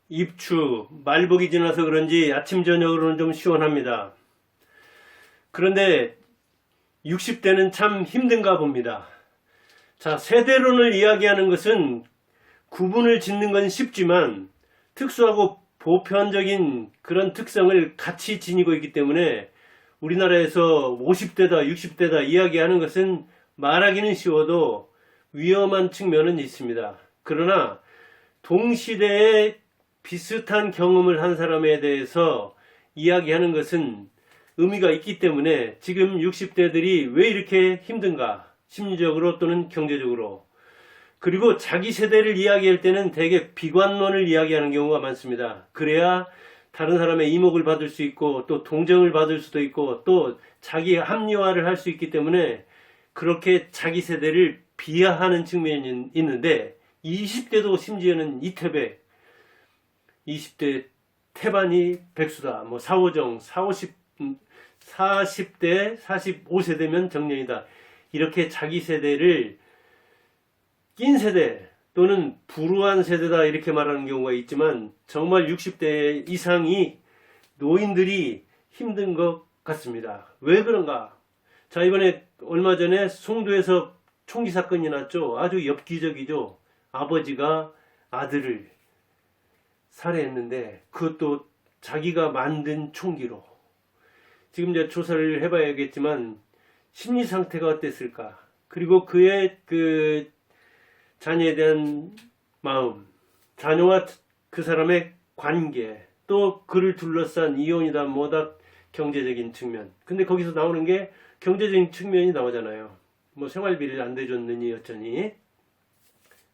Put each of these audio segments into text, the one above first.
입추, 말복이 지나서 그런지 아침 저녁으로는 좀 시원합니다. 그런데 60대는 참 힘든가 봅니다. 자, 세대론을 이야기하는 것은 구분을 짓는 건 쉽지만 특수하고 보편적인 그런 특성을 같이 지니고 있기 때문에 우리나라에서 50대다, 60대다 이야기하는 것은 말하기는 쉬워도 위험한 측면은 있습니다. 그러나 동시대에 비슷한 경험을 한 사람에 대해서 이야기하는 것은 의미가 있기 때문에 지금 60대들이 왜 이렇게 힘든가, 심리적으로 또는 경제적으로, 그리고 자기 세대를 이야기할 때는 대개 비관론을 이야기하는 경우가 많습니다. 그래야 다른 사람의 이목을 받을 수 있고 또 동정을 받을 수도 있고 또 자기 합리화를 할 수 있기 때문에 그렇게 자기 세대를 비하하는 측면이 있는데 20대도 심지어는 이태백, 20대 태반이 백수다, 뭐 사오정, 40대, 45세대면 정년이다. 이렇게 자기 세대를 낀 세대 또는 불우한 세대다 이렇게 말하는 경우가 있지만 정말 60대 이상이 노인들이 힘든 것 같습니다. 왜 그런가? 자, 이번에 얼마 전에 송도에서 총기 사건이 났죠. 아주 엽기적이죠. 아버지가 아들을 살해했는데 그것도 자기가 만든 총기로. 지금 이제 조사를 해봐야겠지만 심리 상태가 어땠을까? 그리고 그의 그 자녀에 대한 마음, 자녀와 그 사람의 관계, 또 그를 둘러싼 이혼이다 뭐다 경제적인 측면. 근데 거기서 나오는 게 경제적인 측면이 나오잖아요. 뭐 생활비를 안 대줬느니 어쩌니.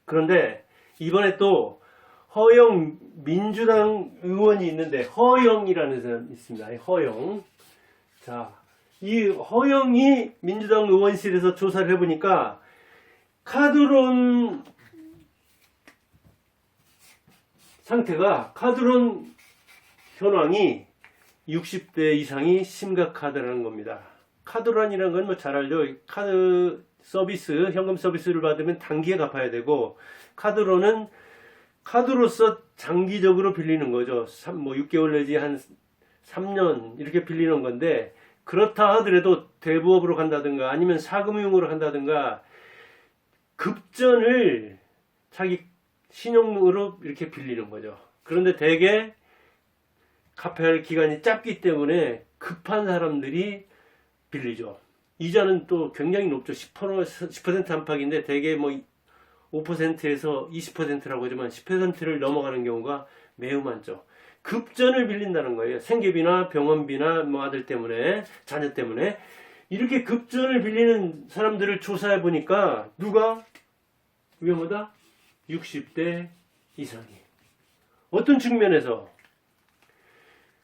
그런데 이번에 또 허영 민주당 의원이 있는데 허영이라는 사람이 있습니다. 허영. 자, 이 허영이 민주당 의원실에서 조사를 해보니까 카드론 상태가, 카드론 현황이 60대 이상이 심각하다는 겁니다. 카드론이라는 건 뭐 잘 알죠. 카드 서비스, 현금 서비스를 받으면 단기에 갚아야 되고, 카드론은 카드로서 장기적으로 빌리는 거죠. 뭐 6개월 내지 한 3년 이렇게 빌리는 건데, 그렇다 하더라도 대부업으로 간다든가 아니면 사금융으로 간다든가 급전을 자기 신용으로 이렇게 빌리는 거죠. 그런데 대개 갚아야 할 기간이 짧기 때문에 급한 사람들이 빌리죠. 이자는 또 굉장히 높죠. 10% 안팎인데 대개 뭐 5%에서 20%라고 하지만 10%를 넘어가는 경우가 매우 많죠. 급전을 빌린다는 거예요. 생계비나 병원비나 뭐 아들 때문에, 자녀 때문에. 이렇게 급전을 빌리는 사람들을 조사해 보니까 누가 위험하다? 60대 이상이. 어떤 측면에서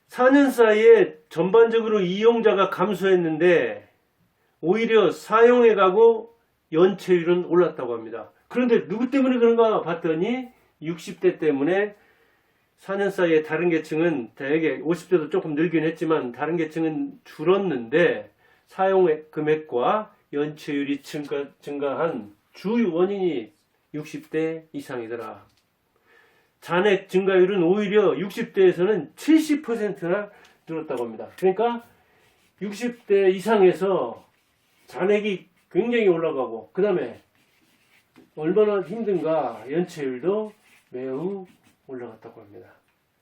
4년 사이에 전반적으로 이용자가 감소했는데 오히려 사용해 가고 연체율은 올랐다고 합니다. 그런데 누구 때문에 그런가 봤더니 60대 때문에 4년 사이에 다른 계층은 대개 50대도 조금 늘긴 했지만 다른 계층은 줄었는데 사용 금액과 연체율이 증가한 주 원인이 60대 이상이더라. 잔액 증가율은 오히려 60대에서는 70%나 늘었다고 합니다. 그러니까 60대 이상에서 잔액이 굉장히 올라가고 그 다음에 얼마나 힘든가, 연체율도 매우 올라갔다고 합니다.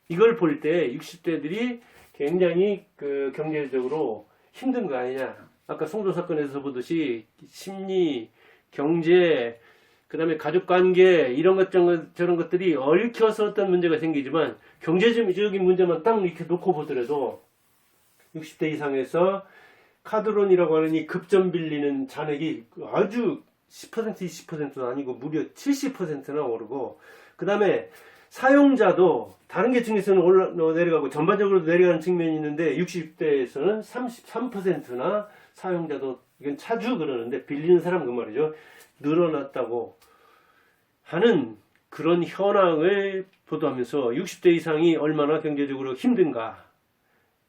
이걸 볼 때 60대들이 굉장히 그 경제적으로 힘든 거 아니냐. 아까 송도 사건에서 보듯이 심리, 경제, 그 다음에 가족관계 이런 것 저런 것들이 얽혀서 어떤 문제가 생기지만 경제적인 문제만 딱 이렇게 놓고 보더라도 60대 이상에서 카드론이라고 하는 이 급전 빌리는 잔액이 아주 10% 20%도 아니고 무려 70%나 오르고 그 다음에 사용자도 다른 계층에서는 내려가고 전반적으로 내려가는 측면이 있는데 60대에서는 33%나 사용자도, 이건 차주 그러는데 빌리는 사람 그 말이죠, 늘어났다고 하는 그런 현황을 보도하면서 60대 이상이 얼마나 경제적으로 힘든가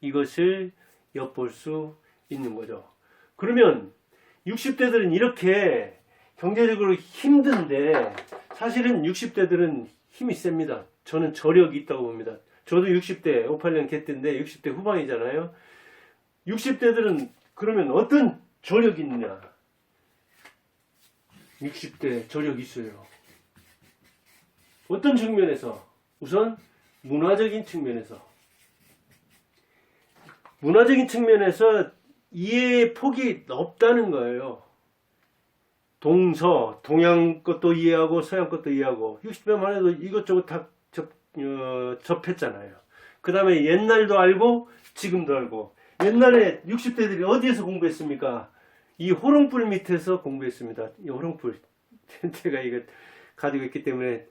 이것을 엿볼 수 있는 거죠. 그러면 60대들은 이렇게 경제적으로 힘든데 사실은 60대들은 힘이 셉니다. 저는 저력이 있다고 봅니다. 저도 60대, 58년 개띠인데 60대 후반이잖아요. 60대들은 그러면 어떤 저력이 있느냐? 60대 저력이 있어요. 어떤 측면에서? 우선 문화적인 측면에서. 문화적인 측면에서 이해의 폭이 넓다는 거예요. 동양 것도 이해하고 서양 것도 이해하고 60대만 해도 이것저것 다 접했잖아요. 그 다음에 옛날도 알고 지금도 알고. 옛날에 60대들이 어디에서 공부했습니까? 이 호롱불 밑에서 공부했습니다. 이 호롱불. 제가 이거 가지고 있기 때문에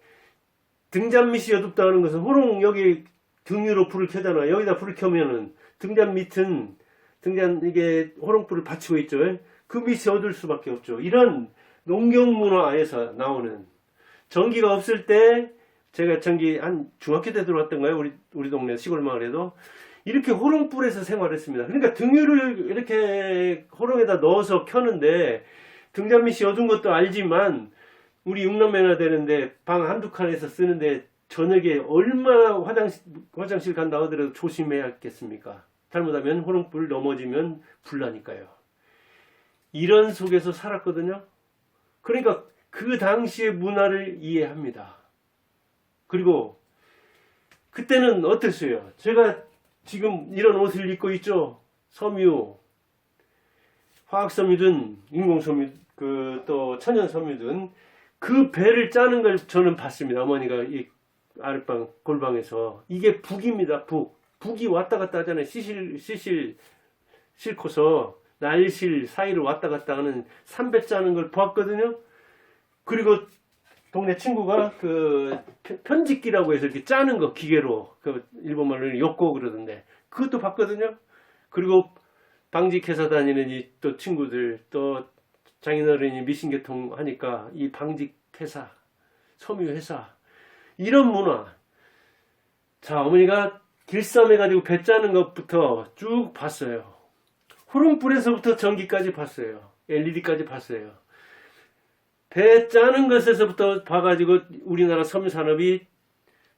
등잔밑이 어둡다 하는 것은 호롱 여기 등 위로 불을 켜잖아. 여기다 불을 켜면은 등잔 밑은 이게 호롱불을 받치고 있죠. 그 밑이 어두울 수밖에 없죠. 이런 농경문화에서 나오는 전기가 없을 때 제가 전기 한 중학교 때 들어왔던가요? 우리 동네 시골 마을에도 이렇게 호롱불에서 생활했습니다. 그러니까 등유를 이렇게 호롱에다 넣어서 켜는데 등잔 밑이 어두운 것도 알지만 우리 6남매나 되는데 방 한두 칸에서 쓰는데 저녁에 얼마나 화장실 간다 하더라도 조심해야겠습니까? 잘못하면 호롱불 넘어지면 불나니까요. 이런 속에서 살았거든요. 그러니까 그 당시의 문화를 이해합니다. 그리고 그때는 어땠어요? 제가 지금 이런 옷을 입고 있죠. 섬유, 화학섬유든 인공섬유, 또 천연섬유든 그 배를 짜는 걸 저는 봤습니다. 어머니가 이 아랫방 골방에서 이게 북입니다. 북이 왔다 갔다 하잖아요. 싣고서 날실 사이를 왔다 갔다 하는 삼배 짜는 걸 보았거든요. 그리고 동네 친구가 그 편집기라고 해서 이렇게 짜는 거 기계로 그 일본말로 욕고 그러던데 그것도 봤거든요. 그리고 방직회사 다니는 이 또 친구들 또 장인어른이 미신계통 하니까 이 방직회사 섬유회사 이런 문화. 자, 어머니가 길쌈해가지고 배 짜는 것부터 쭉 봤어요. 호롱불에서부터 전기까지 봤어요. LED까지 봤어요. 배 짜는 것에서부터 봐가지고 우리나라 섬유산업이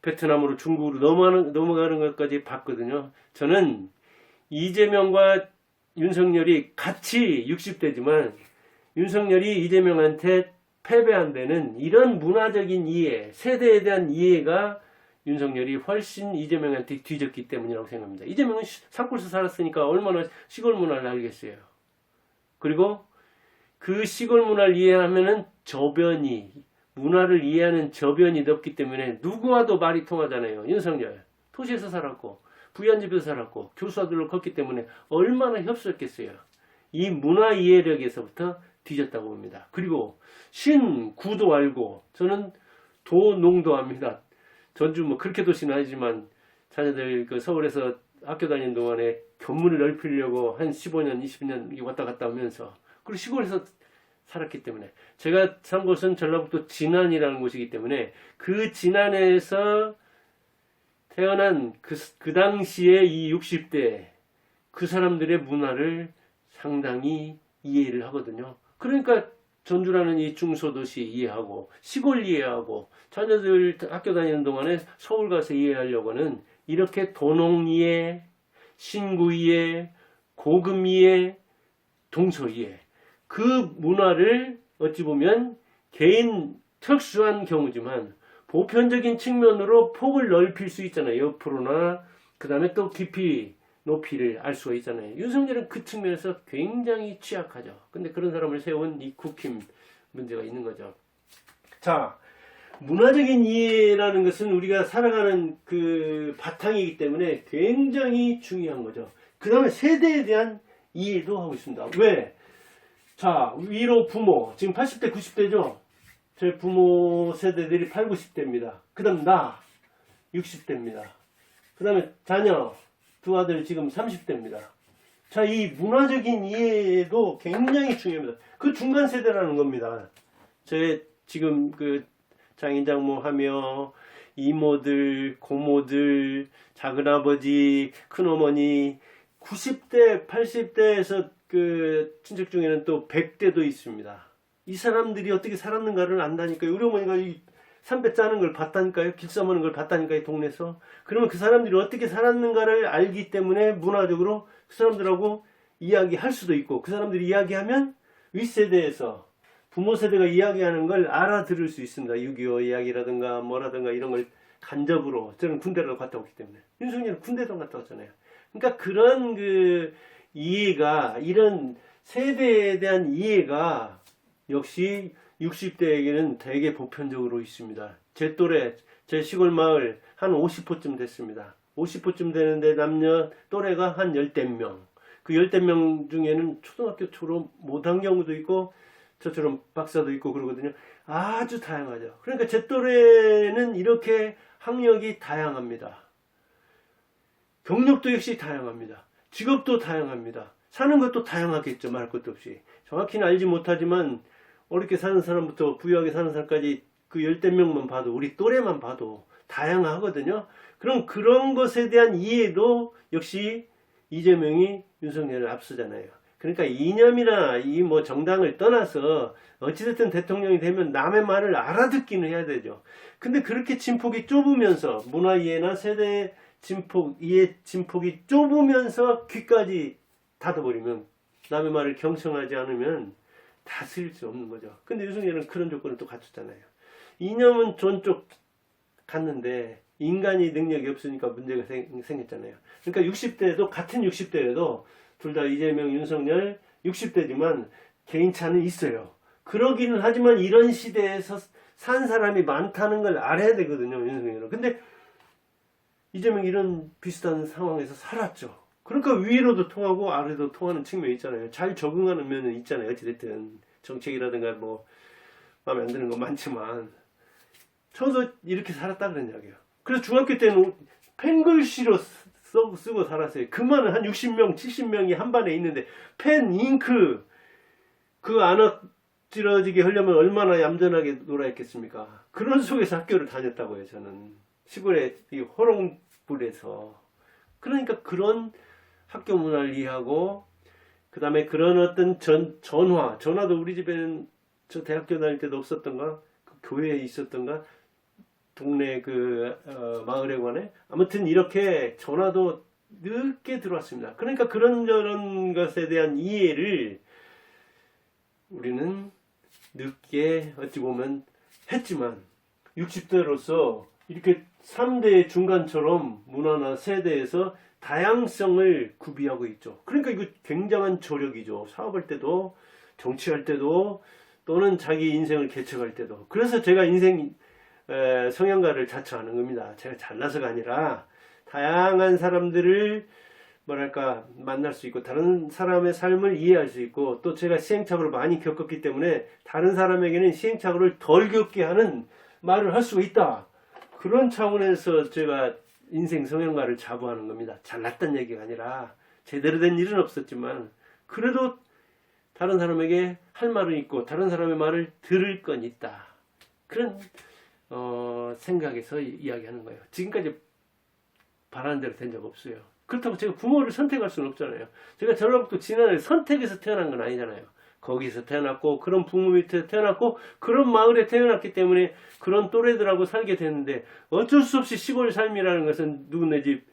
베트남으로 중국으로 넘어가는 것까지 봤거든요. 저는 이재명과 윤석열이 같이 60대지만 윤석열이 이재명한테 패배한 데는 이런 문화적인 이해, 세대에 대한 이해가 윤석열이 훨씬 이재명한테 뒤졌기 때문이라고 생각합니다. 이재명은 산골에서 살았으니까 얼마나 시골 문화를 알겠어요. 그리고 그 시골 문화를 이해하면은 문화를 이해하는 저변이 넓기 때문에 누구와도 말이 통하잖아요. 윤석열. 도시에서 살았고, 부연집에서 살았고, 교수들로 컸기 때문에 얼마나 협소했겠어요. 이 문화 이해력에서부터 뒤졌다고 봅니다. 그리고 신구도 알고, 저는 도농도 합니다. 전주 그렇게 도시는 아니지만, 자녀들 서울에서 학교 다니는 동안에 견문을 넓히려고 한 15년, 20년 왔다 갔다 하면서, 그리고 시골에서 살았기 때문에 제가 산 곳은 전라북도 진안이라는 곳이기 때문에 그 진안에서 태어난 그 당시에 이 60대 그 사람들의 문화를 상당히 이해를 하거든요. 그러니까 전주라는 이 중소도시 이해하고 시골 이해하고 자녀들 학교 다니는 동안에 서울 가서 이해하려고는 이렇게 도농 이해, 신구 이해, 고금 이해, 동서 이해 그 문화를 어찌 보면 개인 특수한 경우지만 보편적인 측면으로 폭을 넓힐 수 있잖아요. 옆으로나 그 다음에 또 깊이 높이를 알 수가 있잖아요. 윤석열은 그 측면에서 굉장히 취약하죠. 근데 그런 사람을 세운 이 국힘 문제가 있는 거죠. 자, 문화적인 이해라는 것은 우리가 살아가는 그 바탕이기 때문에 굉장히 중요한 거죠. 그 다음에 세대에 대한 이해도 하고 있습니다. 왜? 자, 위로 부모, 지금 80대, 90대죠? 제 부모 세대들이 8, 90대입니다. 그 다음 나, 60대입니다. 그 다음에 자녀, 두 아들 지금 30대입니다. 자, 이 문화적인 이해도 굉장히 중요합니다. 그 중간 세대라는 겁니다. 제 지금 그 장인장모 하며 이모들, 고모들, 작은아버지, 큰어머니, 90대, 80대에서 그 친척 중에는 또 100대도 있습니다. 이 사람들이 어떻게 살았는가를 안다니까요. 우리 어머니가 삼배 짜는 걸 봤다니까요. 길 써먹는 걸 봤다니까요. 동네에서. 그러면 그 사람들이 어떻게 살았는가를 알기 때문에 문화적으로 그 사람들하고 이야기할 수도 있고, 그 사람들이 이야기하면 윗세대에서 부모 세대가 이야기하는 걸 알아들을 수 있습니다. 6.25 이야기라든가 뭐라든가 이런 걸 간접으로. 저는 군대를 갔다 왔기 때문에. 윤석열은 군대도 갔다 왔잖아요. 그러니까 그런 그 이해가, 이런 세대에 대한 이해가 역시 60대에게는 되게 보편적으로 있습니다. 제 또래, 제 시골 마을 한 50호쯤 됐습니다. 50호쯤 되는데 남녀 또래가 한 10명. 그 10명 중에는 초등학교 졸업 못한 경우도 있고 저처럼 박사도 있고 그러거든요. 아주 다양하죠. 그러니까 제 또래는 이렇게 학력이 다양합니다. 경력도 역시 다양합니다. 직업도 다양합니다. 사는 것도 다양하겠죠. 말할 것도 없이. 정확히는 알지 못하지만 어렵게 사는 사람부터 부유하게 사는 사람까지 그 10명만 봐도, 우리 또래만 봐도 다양하거든요. 그럼 그런 것에 대한 이해도 역시 이재명이 윤석열을 앞서잖아요. 그러니까 이념이나 이 뭐 정당을 떠나서 어찌됐든 대통령이 되면 남의 말을 알아듣기는 해야 되죠. 근데 그렇게 진폭이 좁으면서 문화 이해나 세대 진폭, 이해 진폭이 좁으면서 귀까지 닫아버리면, 남의 말을 경청하지 않으면 다스릴 수 없는 거죠. 근데 윤석열은 그런 조건을 또 갖췄잖아요. 이념은 존쪽 갔는데 인간이 능력이 없으니까 문제가 생겼잖아요. 그러니까 60대에도, 같은 60대에도 둘 다 이재명, 윤석열 60대지만 개인차는 있어요. 그러기는 하지만 이런 시대에서 산 사람이 많다는 걸 알아야 되거든요, 윤석열은. 근데 이재명이 이런 비슷한 상황에서 살았죠. 그러니까 위로도 통하고 아래도 통하는 측면이 있잖아요. 잘 적응하는 면은 있잖아요. 어찌됐든 정책이라든가 뭐 마음에 안 드는 거 많지만 저도 이렇게 살았다 그런 이야기예요. 그래서 중학교 때는 펜글씨로 쓰고 살았어요. 그만은 한 60명, 70명이 한 반에 있는데 펜, 잉크 그 안 엎질러지게 하려면 얼마나 얌전하게 놀아야겠습니까? 그런 속에서 학교를 다녔다고요. 저는 시골의 이 호롱불에서. 그러니까 그런 학교 문화를 이해하고, 그 다음에 그런 어떤 전화도 우리 집에는 저 대학교 다닐 때도 없었던가, 그 교회에 있었던가, 동네 마을에 관해, 아무튼 이렇게 전화도 늦게 들어왔습니다. 그러니까 그런 것에 대한 이해를 우리는 늦게 어찌 보면 했지만 60대로서 이렇게 3대의 중간처럼 문화나 세대에서 다양성을 구비하고 있죠. 그러니까 이거 굉장한 조력이죠. 사업할 때도, 정치할 때도, 또는 자기 인생을 개척할 때도. 그래서 제가 인생 성향가를 자처하는 겁니다. 제가 잘나서가 아니라 다양한 사람들을 뭐랄까 만날 수 있고, 다른 사람의 삶을 이해할 수 있고, 또 제가 시행착오를 많이 겪었기 때문에 다른 사람에게는 시행착오를 덜 겪게 하는 말을 할 수가 있다. 그런 차원에서 제가 인생 성향가를 자부하는 겁니다. 잘났단 얘기가 아니라, 제대로 된 일은 없었지만 그래도 다른 사람에게 할 말은 있고 다른 사람의 말을 들을 건 있다. 그런 생각에서 이야기하는 거예요. 지금까지 바라는 대로 된 적 없어요. 그렇다고 제가 부모를 선택할 수는 없잖아요. 제가 전라북도 진안에 선택해서 태어난 건 아니잖아요. 거기서 태어났고 그런 부모 밑에 태어났고 그런 마을에 태어났기 때문에 그런 또래들하고 살게 됐는데, 어쩔 수 없이 시골 삶이라는 것은 누구네 집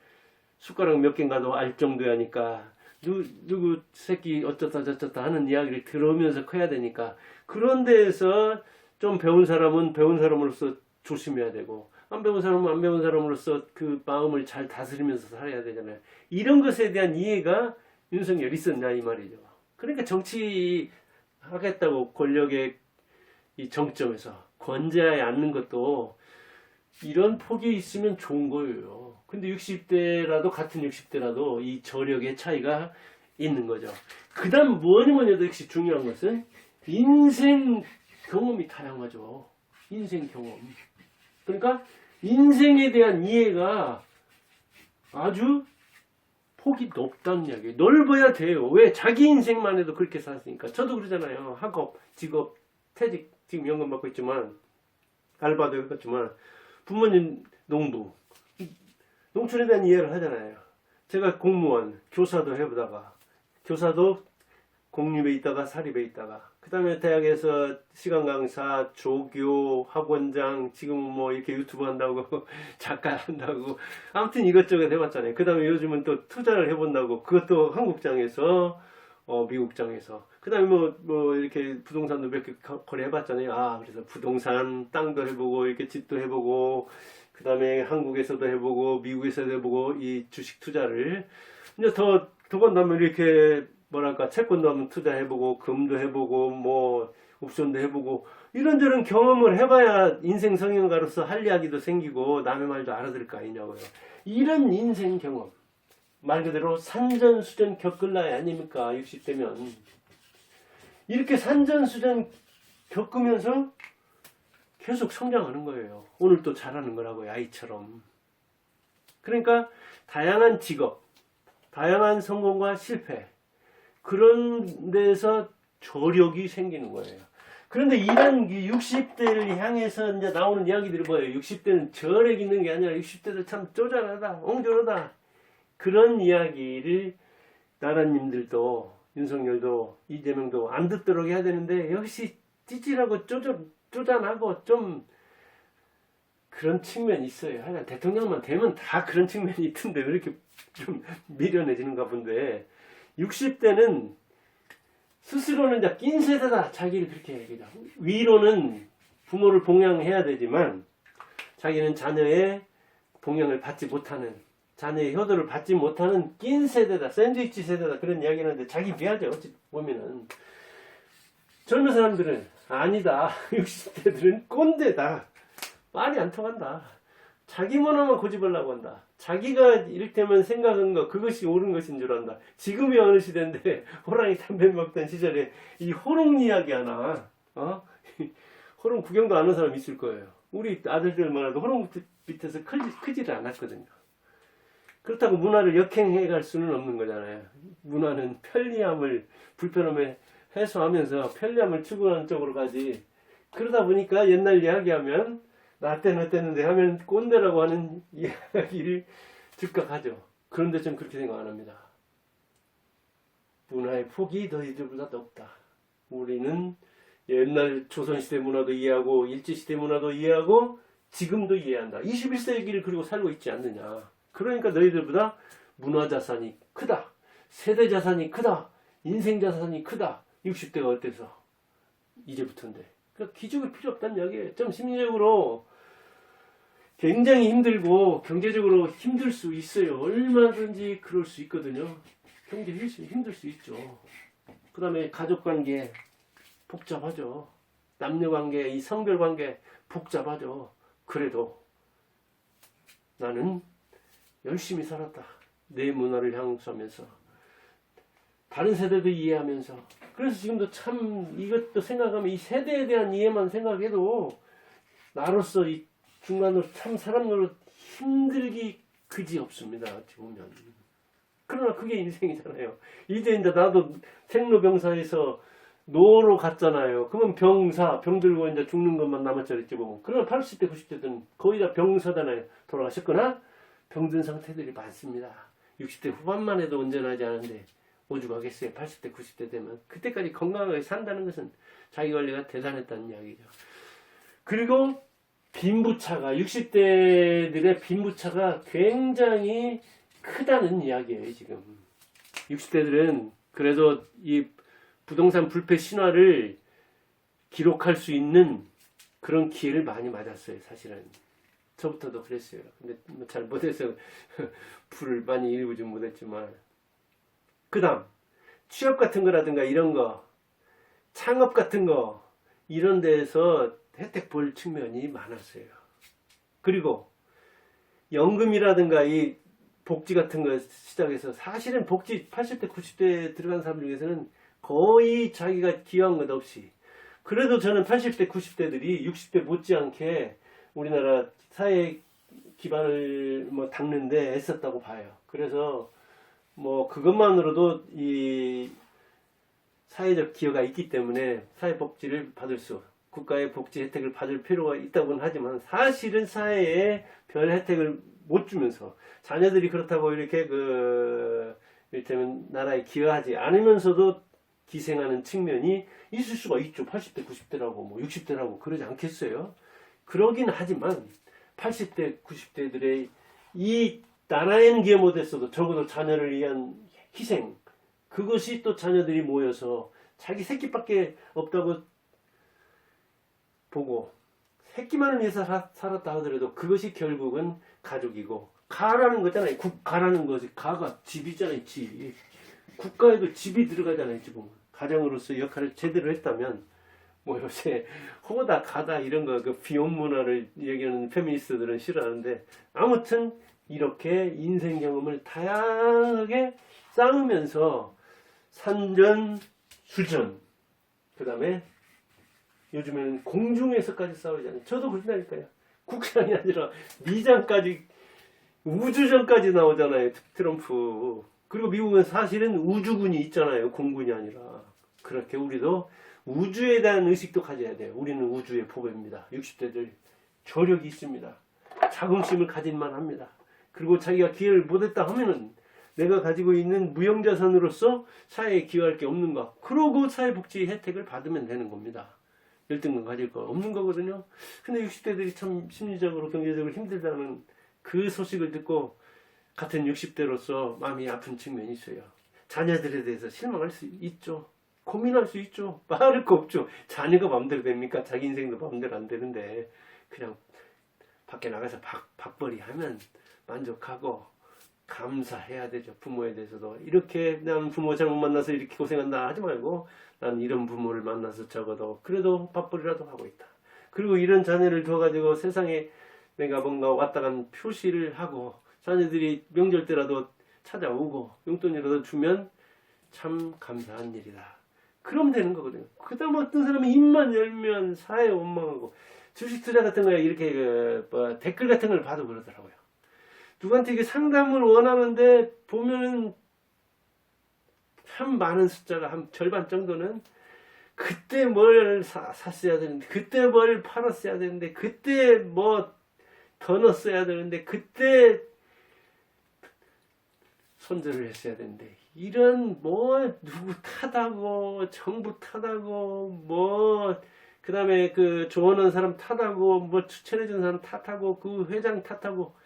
숟가락 몇 개인가도 알 정도야니까, 누구 새끼 어쩌다 저쩌다 하는 이야기를 들으면서 커야 되니까, 그런 데에서 좀 배운 사람은 배운 사람으로서 조심해야 되고, 안 배운 사람은 안 배운 사람으로서 그 마음을 잘 다스리면서 살아야 되잖아요. 이런 것에 대한 이해가 윤석열이 있었냐 이 말이죠. 그러니까 정치하겠다고 권력의 이 정점에서 권좌에 앉는 것도 이런 폭이 있으면 좋은 거예요. 근데 60대라도, 같은 60대라도 이 저력의 차이가 있는 거죠. 그 다음 뭐니 해도 역시 중요한 것은 인생 경험이 다양하죠. 인생 경험. 그러니까 인생에 대한 이해가 아주 폭이 높다는 이야기예요. 넓어야 돼요. 왜? 자기 인생만 해도 그렇게 살았으니까. 저도 그러잖아요. 학업, 직업, 퇴직, 지금 연금 받고 있지만, 알바도 해봤지만, 부모님 농부, 농촌에 대한 이해를 하잖아요. 제가 공무원, 교사도 해보다가, 교사도 공립에 있다가 사립에 있다가, 그 그 다음에 대학에서 시간 강사, 조교, 학원장, 지금 뭐 이렇게 유튜브 한다고, 작가 한다고, 아무튼 이것저것 해봤잖아요. 그 다음에 요즘은 또 투자를 해본다고, 그것도 한국장에서, 미국장에서. 그 다음에 뭐, 이렇게 부동산도 몇 개 거래해봤잖아요. 아, 그래서 부동산, 땅도 해보고, 이렇게 집도 해보고, 그 다음에 한국에서도 해보고, 미국에서도 해보고, 이 주식 투자를. 이제 더군다면 이렇게, 뭐랄까, 채권도 한번 투자해보고, 금도 해보고, 뭐, 옵션도 해보고, 이런저런 경험을 해봐야 인생 성형가로서 할 이야기도 생기고, 남의 말도 알아들을 거 아니냐고요. 이런 인생 경험. 말 그대로 산전수전 겪을 나이 아닙니까? 60대면. 이렇게 산전수전 겪으면서 계속 성장하는 거예요. 오늘 또 잘하는 거라고요. 아이처럼. 그러니까 다양한 직업, 다양한 성공과 실패, 그런 데서 저력이 생기는 거예요. 그런데 이런 60대를 향해서 이제 나오는 이야기들이 뭐예요? 60대는 저력 있는 게 아니라 60대들 참 쪼잔하다, 옹졸하다. 그런 이야기를 나라님들도, 윤석열도, 이재명도 안 듣도록 해야 되는데, 역시 찌질하고 쪼잔하고 좀 그런 측면이 있어요. 하여간 대통령만 되면 다 그런 측면이 있던데 왜 이렇게 좀 미련해지는가 본데, 60대는 스스로는 이제 낀 세대다. 자기를 그렇게 얘기해요. 위로는 부모를 봉양해야 되지만 자기는 자녀의 봉양을 받지 못하는, 자녀의 효도를 받지 못하는 낀 세대다. 샌드위치 세대다. 그런 이야기를 하는데 자기 미안하죠. 어찌 보면은. 젊은 사람들은 아니다. 60대들은 꼰대다. 말이 안 통한다. 자기만 하면 고집하려고 한다. 자기가 이를테면 생각한 거, 그것이 옳은 것인 줄 안다. 지금이 어느 시대인데 호랑이 담배 먹던 시절에 이 호롱 이야기 하나, 호롱 구경도 안 하는 사람 있을 거예요. 우리 아들들만 해도 호롱 밑에서 크지를 않았거든요. 그렇다고 문화를 역행해 갈 수는 없는 거잖아요. 문화는 편리함을, 불편함을 해소하면서 편리함을 추구하는 쪽으로 가지. 그러다 보니까 옛날 이야기하면 나 때는 어땠는데 하면 꼰대라고 하는 이야기를 즉각하죠. 그런데 좀 그렇게 생각 안 합니다. 문화의 폭이 너희들보다 높다. 우리는 옛날 조선시대 문화도 이해하고 일제시대 문화도 이해하고 지금도 이해한다. 21세기를 그리고 살고 있지 않느냐. 그러니까 너희들보다 문화자산이 크다. 세대자산이 크다. 인생자산이 크다. 60대가 어때서? 이제부터인데. 그러니까 기죽을 필요 없다는 이야기예요. 좀 심리적으로 굉장히 힘들고 경제적으로 힘들 수 있어요. 얼마든지 그럴 수 있거든요. 경제 힘들 수 있죠. 그 다음에 가족관계 복잡하죠. 남녀관계, 이 성별관계 복잡하죠. 그래도 나는 열심히 살았다. 내 문화를 향수하면서 다른 세대도 이해하면서. 그래서 지금도 참 이것도 생각하면 이 세대에 대한 이해만 생각해도 나로서 이 중간으로 참 사람으로 힘들기 그지 없습니다. 어찌 보면. 그러나 그게 인생이잖아요. 이제 나도 생로병사에서 노로 갔잖아요. 그러면 병 들고 이제 죽는 것만 남았죠. 어찌 보면. 그러나 80대, 90대는 거의 다 병사잖아요. 돌아가셨거나 병든 상태들이 많습니다. 60대 후반만 해도 온전하지 않은데 오죽하겠어요. 80대, 90대 되면. 그때까지 건강하게 산다는 것은 자기관리가 대단했다는 이야기죠. 그리고 빈부차가, 60대들의 빈부차가 굉장히 크다는 이야기예요, 지금. 60대들은 그래도 이 부동산 불패 신화를 기록할 수 있는 그런 기회를 많이 맞았어요, 사실은. 저부터도 그랬어요. 근데 잘 못해서 불을 많이 일구지 못했지만. 그 다음, 취업 같은 거라든가 이런 거, 창업 같은 거, 이런 데에서 혜택 볼 측면이 많았어요. 그리고 연금이라든가 이 복지 같은 거 시작해서 사실은 복지 80대, 90대 들어간 사람 중에서는 거의 자기가 기여한 것 없이, 그래도 저는 80대, 90대들이 60대 못지않게 우리나라 사회 기반을 닦는데 애썼다고 봐요. 그래서 그것만으로도 이 사회적 기여가 있기 때문에 사회복지를 받을 수, 국가의 복지 혜택을 받을 필요가 있다고는 하지만 사실은 사회에 별 혜택을 못 주면서 자녀들이 그렇다고 이렇게 이를테면 나라에 기여하지 않으면서도 기생하는 측면이 있을 수가 있죠. 80대, 90대라고 뭐 60대라고 그러지 않겠어요? 그러긴 하지만 80대, 90대들의 이 나라에는 기회 못했어도 적어도 자녀를 위한 희생, 그것이 또 자녀들이 모여서 자기 새끼밖에 없다고 보고 새끼만을 위해서 살았다 하더라도 그것이 결국은 가족이고, 가라는 거잖아요. 국가라는 거지. 가가 집이잖아요. 집. 국가에도 집이 들어가잖아요. 집 보면. 가정으로서 역할을 제대로 했다면, 뭐 요새 호다 가다 이런 거 그 비혼 문화를 얘기하는 페미니스트들은 싫어하는데, 아무튼 이렇게 인생 경험을 다양하게 쌓으면서 산전 수전, 그 다음에 요즘에는 공중에서까지 싸우잖아요. 저도 그런다니까요. 국장이 아니라 미장까지, 우주전까지 나오잖아요. 트럼프. 그리고 미국은 사실은 우주군이 있잖아요. 공군이 아니라. 그렇게 우리도 우주에 대한 의식도 가져야 돼요. 우리는 우주의 보배입니다. 60대들 저력이 있습니다. 자긍심을 가질만 합니다. 그리고 자기가 기회를 못했다 하면은 내가 가지고 있는 무형자산으로서 사회에 기여할 게 없는가. 그러고 사회복지 혜택을 받으면 되는 겁니다. 열등감 가질 거 없는 거거든요. 근데 60대들이 참 심리적으로 경제적으로 힘들다는 그 소식을 듣고 같은 60대로서 마음이 아픈 측면이 있어요. 자녀들에 대해서 실망할 수 있죠. 고민할 수 있죠. 말할 거 없죠. 자녀가 마음대로 됩니까? 자기 인생도 마음대로 안 되는데 그냥 밖에 나가서 밥벌이 하면 만족하고 감사해야 되죠. 부모에 대해서도. 이렇게 난 부모 잘못 만나서 이렇게 고생한다 하지 말고, 난 이런 부모를 만나서 적어도 그래도 밥벌이라도 하고 있다. 그리고 이런 자녀를 둬가지고 세상에 내가 뭔가 왔다 간 표시를 하고, 자녀들이 명절 때라도 찾아오고 용돈이라도 주면 참 감사한 일이다. 그러면 되는 거거든요. 그 다음 어떤 사람이 입만 열면 사회 원망하고, 주식 투자 같은 거에 이렇게 댓글 같은 걸 봐도 그러더라고요. 누구한테 이게 상담을 원하는데 보면은 참 많은 숫자가 한 절반 정도는 그때 뭘 샀어야 되는데, 그때 뭘 팔았어야 되는데, 그때 뭐 더 넣었어야 되는데, 그때 손절을 했어야 되는데, 이런 뭐 누구 탓하고 정부 탓하고 뭐 그 다음에 그 조언한 사람 탓하고 뭐 추천해준 사람 탓하고 그 회장 탓하고,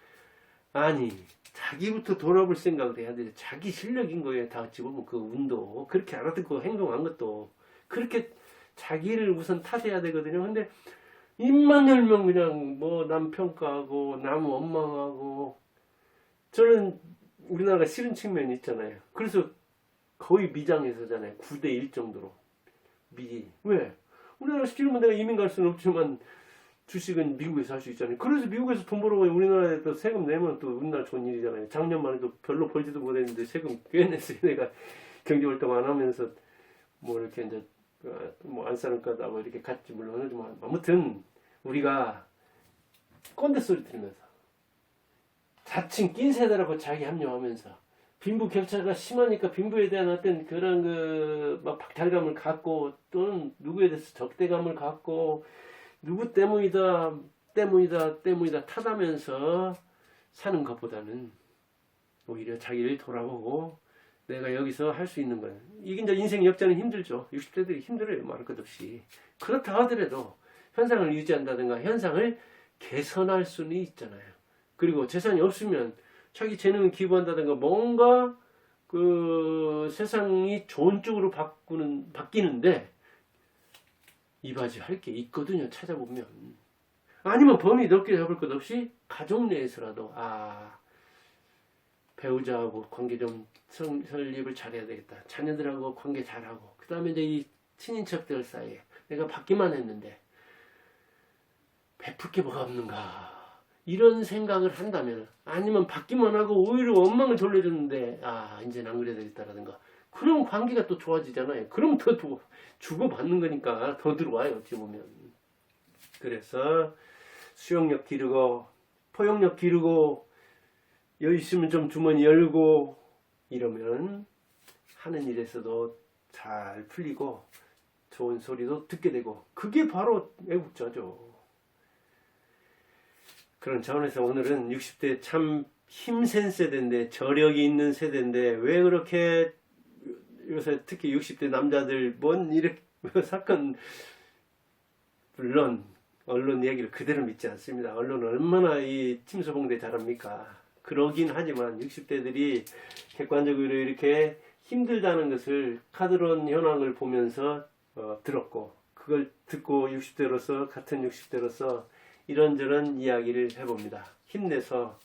아니 자기부터 돌아볼 생각을 해야 돼. 자기 실력인 거예요. 다 어찌 보면 그 운도 그렇게 알아듣고 행동한 것도 그렇게 자기를 우선 탓해야 되거든요. 근데 입만 열면 그냥 뭐 남 평가하고 남 원망하고, 저는 우리나라가 싫은 측면이 있잖아요. 그래서 거의 미장에서잖아요. 9대1 정도로. 왜? 우리나라 싫으면 내가 이민 갈 수는 없지만 주식은 미국에서 할 수 있잖아요. 그래서 미국에서 돈 벌어가 우리나라에 또 세금 내면 또 우리나라 좋은 일이잖아요. 작년만 해도 별로 벌지도 못했는데 세금 꽤 냈어요. 내가 경제활동 안 하면서 뭐 이렇게 이제 뭐 안 사는 거다고 이렇게 갔지 물론 하지만, 아무튼 우리가 꼰대 소리 들으면서 자칭 낀 세대라고 자기 합리화하면서 빈부 격차가 심하니까 빈부에 대한 어떤 그런 막 박탈감을 갖고, 또는 누구에 대해서 적대감을 갖고 누구 때문이다 탓하면서 사는 것보다는 오히려 자기를 돌아보고 내가 여기서 할 수 있는 거예요. 이게 이제 인생 역전은 힘들죠. 60대들이 힘들어요. 말할 것 없이. 그렇다 하더라도 현상을 유지한다든가 현상을 개선할 수는 있잖아요. 그리고 재산이 없으면 자기 재능을 기부한다든가 뭔가 그 세상이 좋은 쪽으로 바뀌는데 이바지 할 게 있거든요. 찾아보면. 아니면 범위 넓게 잡을 것 없이 가족 내에서라도 배우자하고 관계 좀 설립을 잘해야 되겠다. 자녀들하고 관계 잘하고, 그 다음에 이제 이 친인척들 사이에 내가 받기만 했는데 베풀 게 뭐가 없는가, 이런 생각을 한다면, 아니면 받기만 하고 오히려 원망을 돌려줬는데 이제는 안 그래야 되겠다라든가, 그럼 관계가 또 좋아지잖아요. 그럼 더 주고받는 거니까 더 들어와요. 어찌 보면. 그래서 수용력 기르고 포용력 기르고 여유 있으면 좀 주머니 열고 이러면 하는 일에서도 잘 풀리고 좋은 소리도 듣게 되고, 그게 바로 애국자죠. 그런 차원에서 오늘은 60대 참 힘센 세대인데, 저력이 있는 세대인데 왜 그렇게 요새 특히 60대 남자들 뭔 이렇게 사건, 물론 언론 얘기를 그대로 믿지 않습니다. 언론은 얼마나 이 침소봉대 잘합니까? 그러긴 하지만 60대들이 객관적으로 이렇게 힘들다는 것을 카드론 현황을 보면서 들었고, 그걸 듣고 60대로서, 같은 60대로서 이런저런 이야기를 해봅니다. 힘내서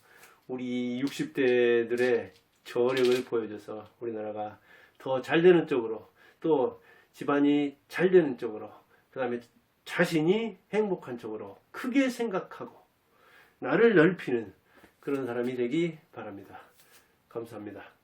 우리 60대들의 저력을 보여줘서 우리나라가 더 잘 되는 쪽으로, 또 집안이 잘 되는 쪽으로, 그 다음에 자신이 행복한 쪽으로 크게 생각하고 나를 넓히는 그런 사람이 되기 바랍니다. 감사합니다.